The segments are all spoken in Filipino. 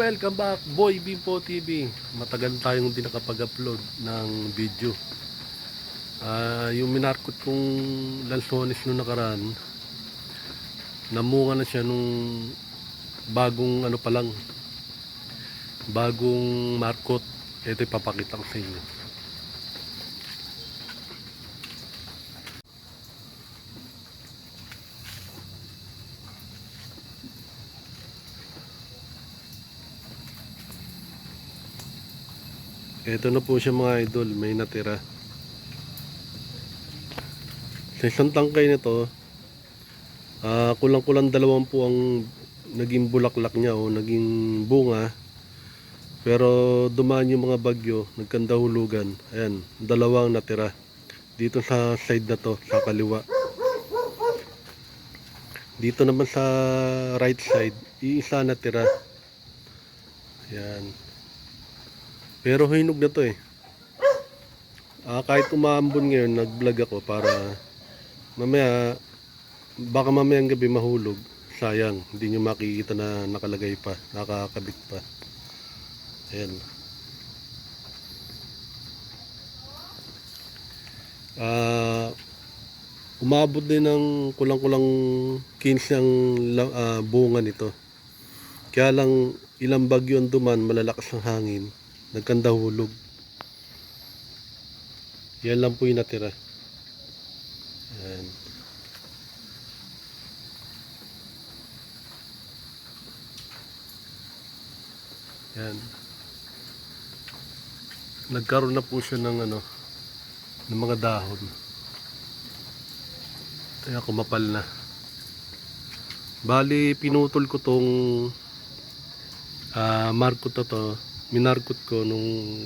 Welcome back, Boy Bimpo TV. Matagal tayong hindi nakapag-upload ng video. Yung minarkot kong lansones nung nakaraan, namunga na siya nung bagong ano pa lang, bagong markot. Ito ipapakita ko sa inyo. Ito na po siya mga idol, may natira. Sa isang tangkay nito, kulang-kulang 2 po ang naging bulaklak niya o naging bunga. Pero dumaan yung mga bagyo, nagkandahulugan. Ayan, 2 ang natira. Dito sa side na to, sa kaliwa. Dito naman sa right side, iisa natira. Ayan. Pero hinog na to eh. Kahit umaambon ngayon, nag-vlog ako para mamaya, baka mamayang gabi mahulog. Sayang, hindi nyo makikita na nakalagay pa, nakakabit pa. Ayan. Umabot din ng kulang-kulang 15 ang bunga nito. Kaya lang ilang bagyo ang duman, malalakas ang hangin, nagkandahulog. Yan lang po yung natira. Ayan. Yan. Nagkaroon na po siya ng ng mga dahon. Kaya kumapal na. Bali pinutol ko tong markot na to. Minarkot ko nung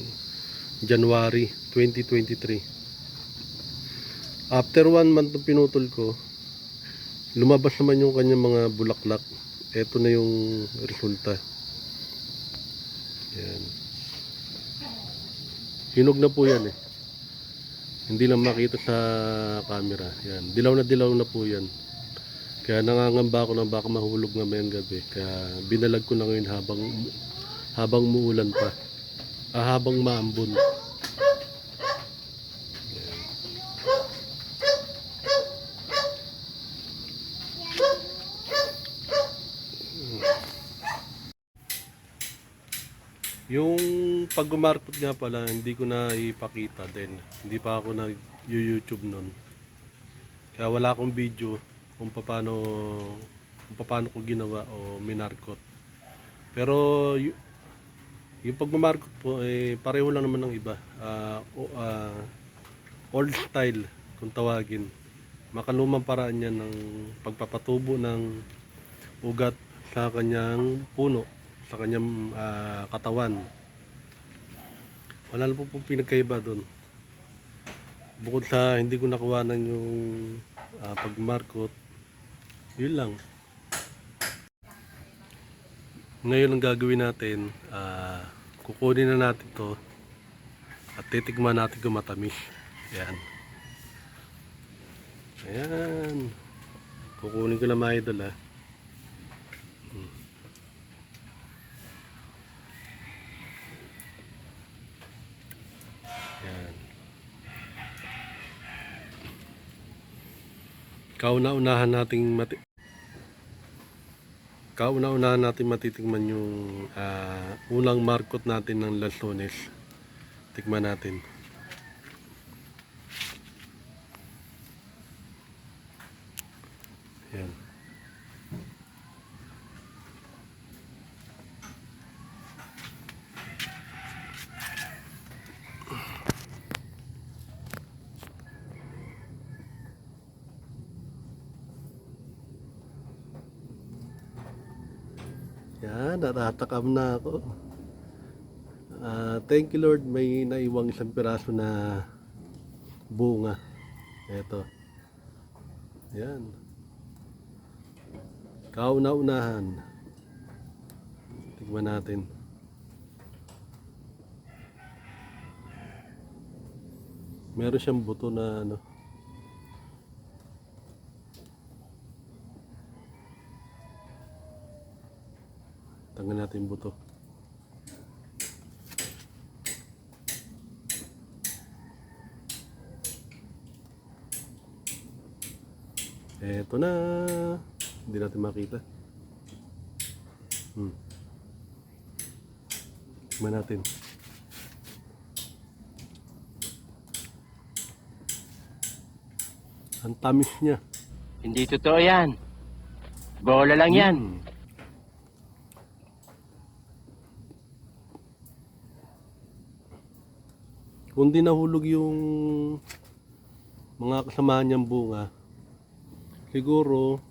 January 2023. After 1 month na pinutol ko, lumabas naman yung kanyang mga bulaklak. Ito na yung resulta. Yan. Hinog na po yan eh. Hindi lang makita sa camera. Yan. Dilaw na po yan. Kaya nangangamba ako na baka mahulog na mayang gabi. Kaya binalag ko na ngayon habang muulan pa. Habang maambon. Yung pag-markot nga pala, hindi ko na ipakita din. Hindi pa ako nag-YouTube nun. Kaya wala akong video kung paano ko ginawa o minarkot. Pero yung pag-markot po, pareho lang naman ng iba. Old style kung tawagin. Makalumang paraan yan ng pagpapatubo ng ugat sa kanyang puno, sa kanyang katawan. Wala na po pinagkaiba doon. Bukod sa hindi ko nakuhanan yung pag-markot, yun lang. Ngayon ang gagawin natin, kukunin na natin to at titikman natin kung matamis. Ayan. Ayan. Kukunin ko na mga idol ha. Ayan. Kauna-unahan nating matitikman yung unang markot natin ng lansones. Tikman natin. Ayan. Yan, natatakam na ako. Thank you Lord, may naiwang isang piraso na bunga. Ito. Yan. Kauna-unahan. Tignan natin. Meron siyang buto na tanggal natin buto. Eto na. Hindi natin makita. Tignan natin. Ang tamis niya. Hindi totoo yan. Bola lang yan. Kung di nahulog yung mga kasamahan niyang bunga, siguro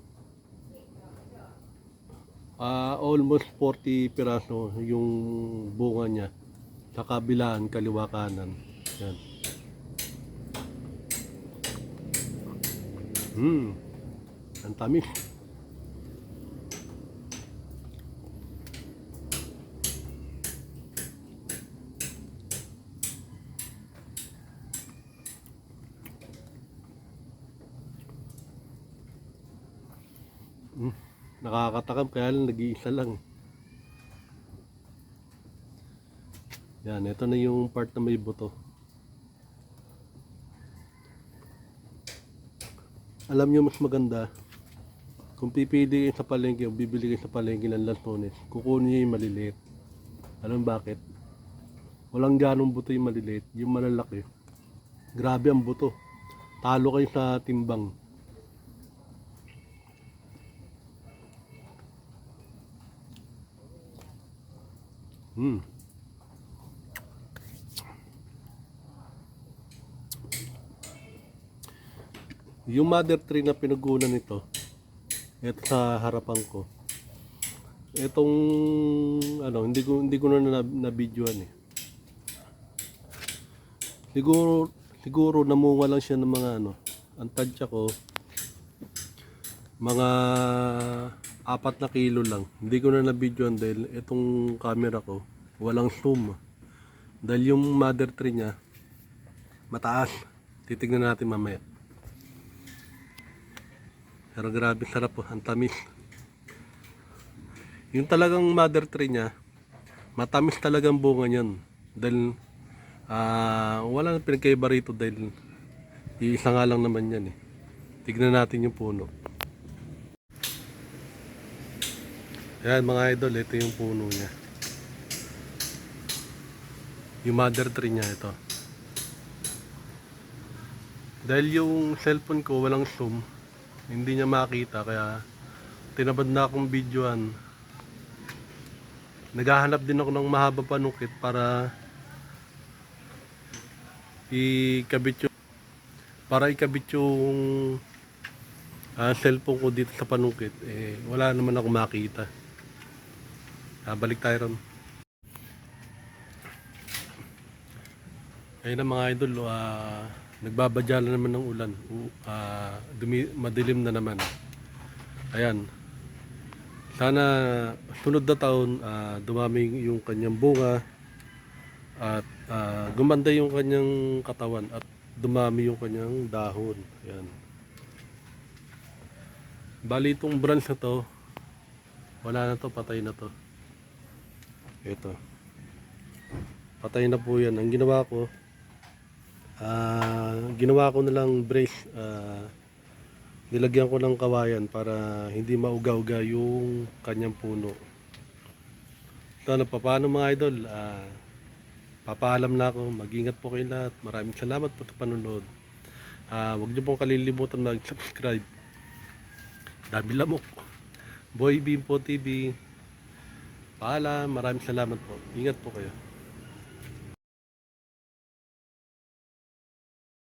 almost 40 piraso yung bunga niya sa kabilaan, kaliwa kanan. Yan. Ang tamis. Nakakatakam kaya lang nag-iisa lang. Yan, ito na yung part na may buto. Alam nyo mas maganda kung pipili kayo sa palengke o bibili kayo sa palengke ng lansones, kukunin nyo yung maliliit. Alam bakit? Walang ganong buto yung maliliit, yung malalaki. Grabe ang buto. Talo kayo sa timbang. Yung mother tree na pinugunan nito, ito sa harapan ko. Itong ano, hindi ko na videoan eh. Siguro namunga lang siya ng mga ano. Ang tansya ko mga 4 na kilo lang. Hindi ko na videoan dahil itong camera ko walang zoom. Dahil yung mother tree niya mataas. Titignan natin mamaya. Pero grabe sarap po, ang tamis. Yung talagang mother tree niya, matamis talagang bunga niyan. Dahil wala nang pinagkaiba rito dahil iisa nga lang naman yan eh. Tignan natin yung puno. Ayan mga idol, ito yung puno niya. Yung mother tree niya ito. Dahil yung cellphone ko walang zoom, hindi niya makita kaya tinabad na akong videoan. Naghahanap din ako ng mahaba panungkit para ikabit yung cellphone ko dito sa panungkit. Wala naman ako makita. Balik tayo ron. Ayun na mga idol, nagbabadya naman ng ulan. Madilim na naman. Ayan. Sana sunod na taon dumami yung kanyang bunga at gumanda yung kanyang katawan at dumami yung kanyang dahon. Ayan. Bali itong branch na to, wala na to, patay na to. Ito. Patay na po yan. Ang ginawa ko na lang brace, nilagyan ko ng kawayan para hindi mauga-uga yung kanyang puno. Ito na, paano mga idol, papaalam na ako. Mag-ingat po kayo lahat. Maraming salamat po sa panunod. Huwag niyo pong kalilimutan mag-subscribe. Dami lamok. Boy Bimpo TV. Paalam, maraming salamat po. Ingat po kayo.